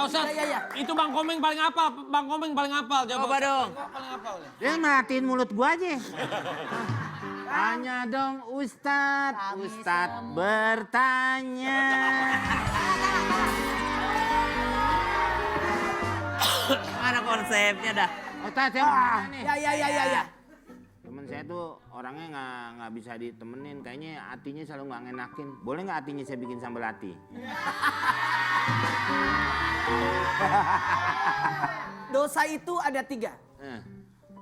Ustadz. Iya. Itu Bang Komeng paling hafal. Bang Komeng paling hafal. Coba dong. Paling hafal. Dia matiin mulut gua aja. Tanya dong Ustadz. Ustadz bertanya. Mana konsepnya dah? Ustadz saya mau nanya nih. Ya. Temen saya tuh orangnya nggak bisa ditemenin. Kayaknya hatinya selalu nggak ngenakin. Boleh nggak hatinya saya bikin sambal hati? Dosa itu ada 3.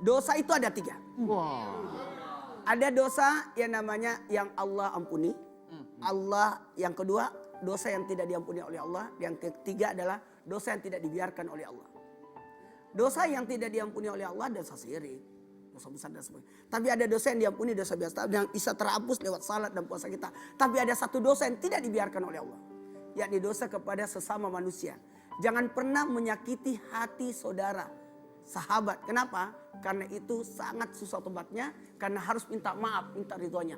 Dosa itu ada 3. Wow. Ada dosa yang namanya yang Allah ampuni. Allah yang kedua, dosa yang tidak diampuni oleh Allah. Yang ketiga adalah dosa yang tidak dibiarkan oleh Allah. Dosa yang tidak diampuni oleh Allah dosa syirik, dosa besar dan sebagainya. Tapi ada dosa yang diampuni, dosa biasa yang bisa terhapus lewat salat dan puasa kita. Tapi ada satu dosa yang tidak dibiarkan oleh Allah, yakni dosa kepada sesama manusia. Jangan pernah menyakiti hati saudara, sahabat. Kenapa? Karena itu sangat susah tobatnya, karena harus minta maaf, minta ridhonya.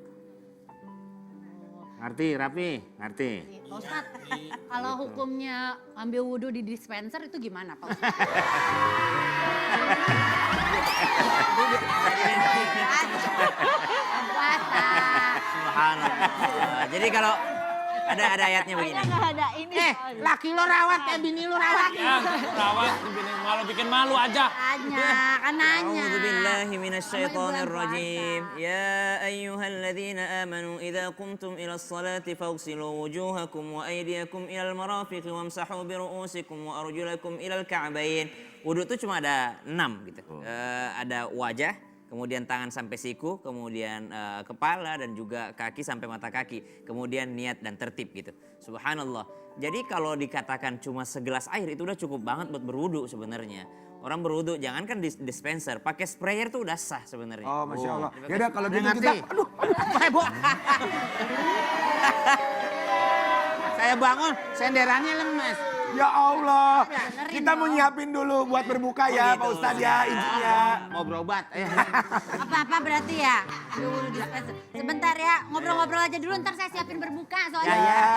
Ngerti, Rapi? Ngerti. Pak Ustadz, kalau hukumnya ambil wudhu di dispenser itu gimana Pak Ustadz? Puasa. Subhanallah. Jadi kalau ada ayatnya begini. Nggak ada ini. Laki lo rawat kayak bini lo rawat. Ya, rawat. Bikin malu aja. Kan nanya. أعوذ بالله من الشيطان الرجيم يا أيها الذين آمنوا إذا قمتم إلى الصلاة فاغسلوا وجوهكم وأيديكم إلى المرافق وامسحوا برؤوسكم وأرجلكم إلى الكعبين. Wudhu itu cuma ada 6 gitu. Ada wajah, kemudian tangan sampai siku, kemudian kepala dan juga kaki sampai mata kaki. Kemudian niat dan tertib gitu. Subhanallah. Jadi kalau dikatakan cuma segelas air itu udah cukup banget buat berwudhu sebenarnya. Orang berwudhu jangankan di dispenser, pakai sprayer tuh udah sah sebenarnya. Oh, Masya Allah. Ya udah kalau gitu Ngerti. kita, aduh, heboh. Saya bangun, senderannya lemes. ya Allah. Kita mau nyiapin dulu buat berbuka ya, gitu. Pak Ustadz ya, izinnya. Mau berobat. Apa-apa berarti ya? Ambil wudhu di dispenser. Sebentar ya, ngobrol-ngobrol aja dulu ntar saya siapin berbuka soalnya.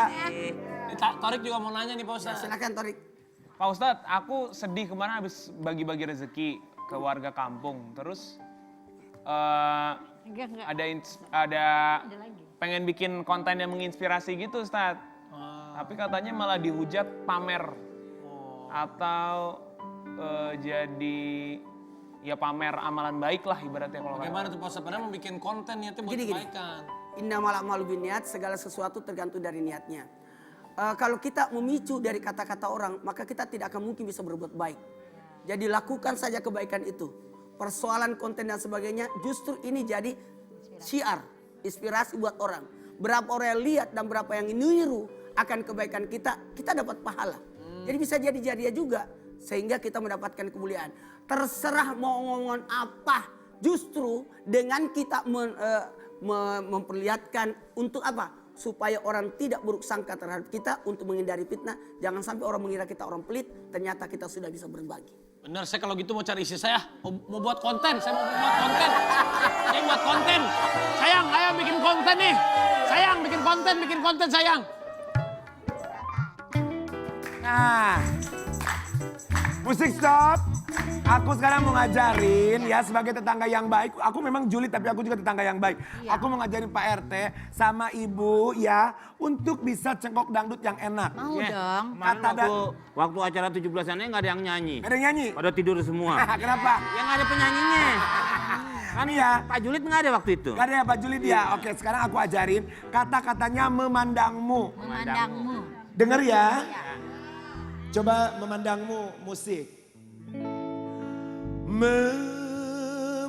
Ya. Torik juga mau nanya nih Pak Ustadz. Silakan Torik. Pak Ustadz, aku sedih kemarin habis bagi-bagi rezeki ke warga kampung. Terus Enggak. ada lagi. pengen bikin konten yang menginspirasi gitu Ustadz. Tapi katanya malah dihujat pamer. Atau jadi ya pamer amalan baik lah ibaratnya kalau Bagaimana tuh Pak Ustadz? Padahal mau bikin konten niatnya buat Gini. kebaikan. Innamal a'malu binniyat, segala sesuatu tergantung dari niatnya. Kalau kita memicu dari kata-kata orang, maka kita tidak akan mungkin bisa berbuat baik. Jadi lakukan saja kebaikan itu. Persoalan konten dan sebagainya, justru ini jadi syiar, inspirasi buat orang. Berapa orang yang lihat dan berapa yang niru akan kebaikan kita, kita dapat pahala. Jadi bisa jadi jadiah juga, sehingga kita mendapatkan kemuliaan. Terserah mau ngomong apa, justru dengan kita memperlihatkan untuk apa? Supaya orang tidak buruk sangka terhadap kita, untuk menghindari fitnah. Jangan sampai orang mengira kita orang pelit, ternyata kita sudah bisa berbagi. Bener, saya kalau gitu mau cari istri saya. Mau buat konten, saya mau buat konten. Saya buat konten. Sayang, ayo bikin konten nih. Sayang, bikin konten sayang. Nah, musik stop. Aku sekarang mau ngajarin ya sebagai tetangga yang baik. Aku memang julid tapi aku juga tetangga yang baik. Iya. Aku mau ngajarin Pak RT sama Ibu ya untuk bisa cengkok dangdut yang enak. Mau dong. Kemarin waktu acara 17-annya nggak ada yang nyanyi. Ada yang nyanyi? Pada tidur semua. Kenapa? Yang ada penyanyinya. Kan ya. Pak Julid nggak ada waktu itu. Gak ada ya Pak Julid ya? Oke sekarang aku ajarin kata-katanya memandangmu. Memandangmu. Dengar ya. Coba memandangmu musik. Memandangmu.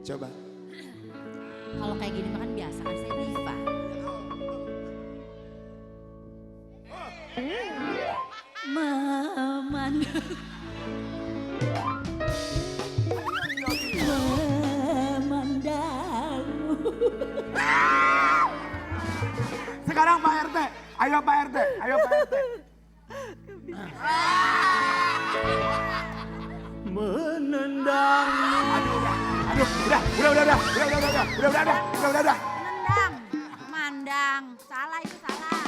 Coba. Kalau kayak gini makan biasa kan saya diva. Memandang. Memandangmu. Sekarang Pak RT. Ayo Pak RT. Ayo Pak RT. Menendang. Aduh. Udah. Nendang, mandang. Salah itu salah.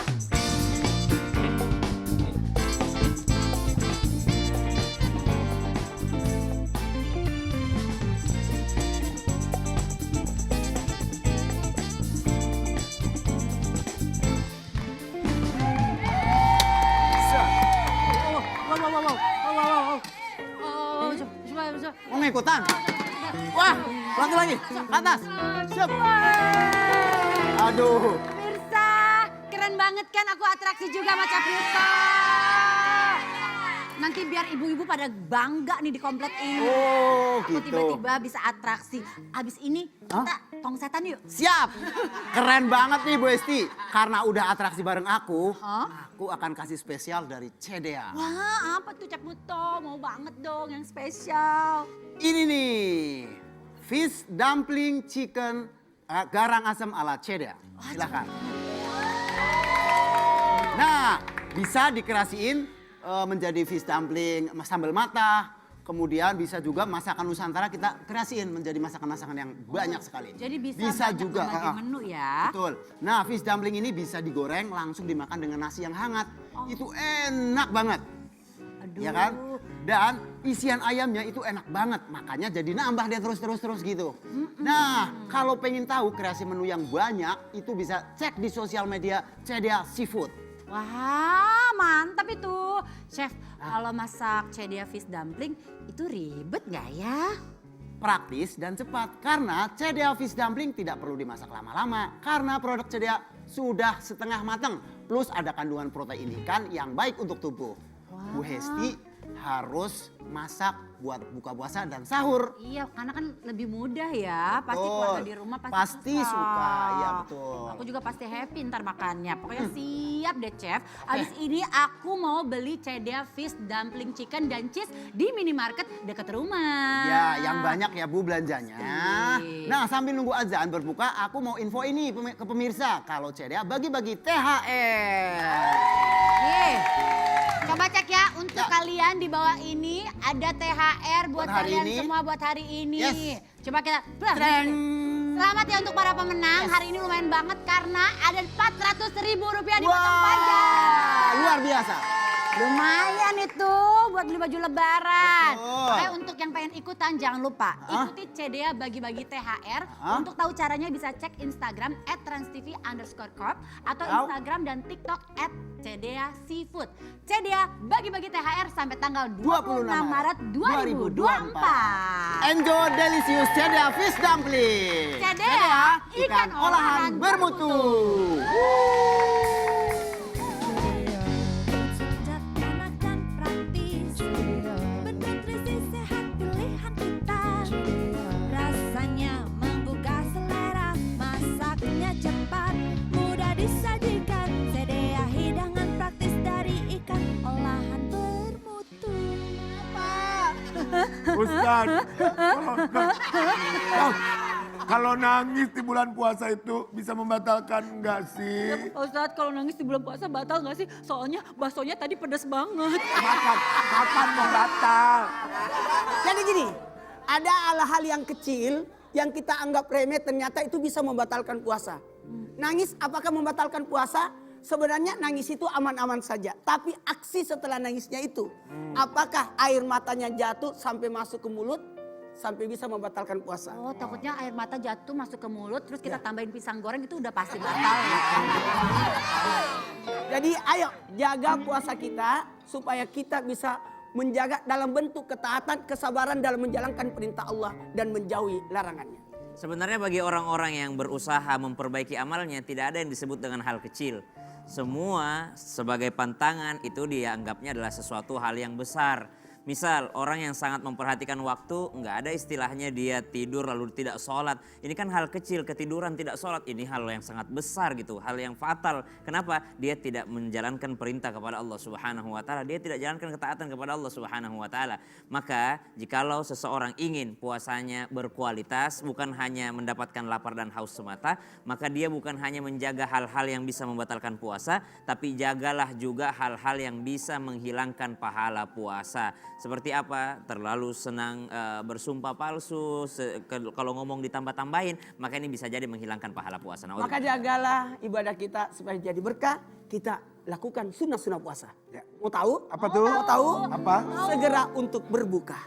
Oh, coba. Mau ngikutan? Wah, lagi. Atas. Siap. Aduh. Pemirsa, keren banget kan aku atraksi juga sama Caprito. Nanti biar ibu-ibu pada bangga nih di komplek ini. Oh, Aku gitu. tiba-tiba bisa atraksi. Abis ini kita tong setan yuk. Siap. Keren banget nih Bu Esti. Karena udah atraksi bareng aku akan kasih spesial dari CDA. Wah, apa tuh Caprito? Mau banget dong yang spesial. Ini nih, fish dumpling chicken garang asam ala CDA. Silakan. Nah, bisa dikreasiin menjadi fish dumpling sambal mata. Kemudian bisa juga masakan Nusantara kita kreasiin menjadi masakan-masakan yang banyak sekali. Jadi bisa banyak juga berbagai menu ya. Betul. Nah, fish dumpling ini bisa digoreng langsung dimakan dengan nasi yang hangat. Itu enak banget. Aduh. Ya kan? Dan isian ayamnya itu enak banget. Makanya jadi nambah dia terus gitu. Nah, kalau pengen tahu kreasi menu yang banyak itu bisa cek di sosial media CDA Seafood. Wah, mantap itu. Chef, kalau masak CDA fish dumpling itu ribet nggak ya? Praktis dan cepat karena CDA fish dumpling tidak perlu dimasak lama-lama karena produk CDA sudah setengah matang plus ada kandungan protein ikan yang baik untuk tubuh. Bu Hesti harus masak buat buka puasa dan sahur. Iya, karena kan lebih mudah ya. Pasti Betul. keluarga di rumah pasti suka. Ya betul. Aku juga pasti happy ntar makannya. Pokoknya siap deh Chef. Abis ini aku mau beli CDA fish dumpling chicken dan cheese di minimarket dekat rumah. Ya, yang banyak ya Bu belanjanya. Sip. Nah, sambil nunggu azan berbuka, aku mau info ini ke pemirsa. Kalau CDA bagi-bagi THR. Nih, coba cek ya untuk kalian di bawah ini ada THR buat Buat hari kalian ini. semua buat hari ini. Yes. Coba kita Tren. Selamat ya untuk para pemenang. Hari ini lumayan banget karena ada 400.000 rupiah dipotong Wah, pajak. luar biasa. Lumayan itu buat beli baju lebaran. Betul. Makanya untuk yang pengen ikutan jangan lupa ikuti CDA bagi-bagi THR. Untuk tahu caranya bisa cek Instagram @transtv_corp atau Instagram dan TikTok @CDA Seafood. CDA bagi-bagi THR sampai tanggal 26 Maret 2024. Enjoy delicious CDA fish dumpling. CDA, ikan olahan bermutu. Sedap, enak dan praktis. Bernutrisi sehat pilihan kita. Rasanya menggugah selera, masaknya cepat, mudah disajikan. CDA hidangan praktis dari ikan olahan bermutu. Ustaz, kalau nangis di bulan puasa itu bisa membatalkan enggak sih? Ustadz kalau nangis di bulan puasa batal gak sih? Soalnya baksonya tadi pedas banget. Kapan mau batal? Jadi gini, ada hal-hal yang kecil yang kita anggap remeh ternyata itu bisa membatalkan puasa. Nangis apakah membatalkan puasa? Sebenarnya nangis itu aman-aman saja. Tapi aksi setelah nangisnya itu. Apakah air matanya jatuh sampai masuk ke mulut? Sampai bisa membatalkan puasa. Oh takutnya air mata jatuh masuk ke mulut terus kita tambahin pisang goreng itu udah pasti batal. Jadi ayo jaga puasa kita supaya kita bisa menjaga dalam bentuk ketaatan, kesabaran dalam menjalankan perintah Allah dan menjauhi larangannya. Sebenarnya bagi orang-orang yang berusaha memperbaiki amalnya tidak ada yang disebut dengan hal kecil. Semua sebagai pantangan itu dianggapnya adalah sesuatu hal yang besar. Misal orang yang sangat memperhatikan waktu, nggak ada istilahnya dia tidur lalu tidak sholat. Ini kan hal kecil, ketiduran tidak sholat. Ini hal yang sangat besar gitu, hal yang fatal. Kenapa? Dia tidak menjalankan perintah kepada Allah Subhanahu Wa Taala. Dia tidak jalankan ketaatan kepada Allah Subhanahu Wa Taala. Maka jikalau seseorang ingin puasanya berkualitas, bukan hanya mendapatkan lapar dan haus semata, maka dia bukan hanya menjaga hal-hal yang bisa membatalkan puasa, tapi jagalah juga hal-hal yang bisa menghilangkan pahala puasa. Seperti apa? Terlalu senang bersumpah palsu, kalau ngomong ditambah-tambahin, maka ini bisa jadi menghilangkan pahala puasa. Maka jagalah ibadah kita supaya jadi berkah. Kita lakukan sunnah-sunnah puasa. Ya. Mau tahu? Apa tuh? Mau tahu? Apa? Segera untuk berbuka.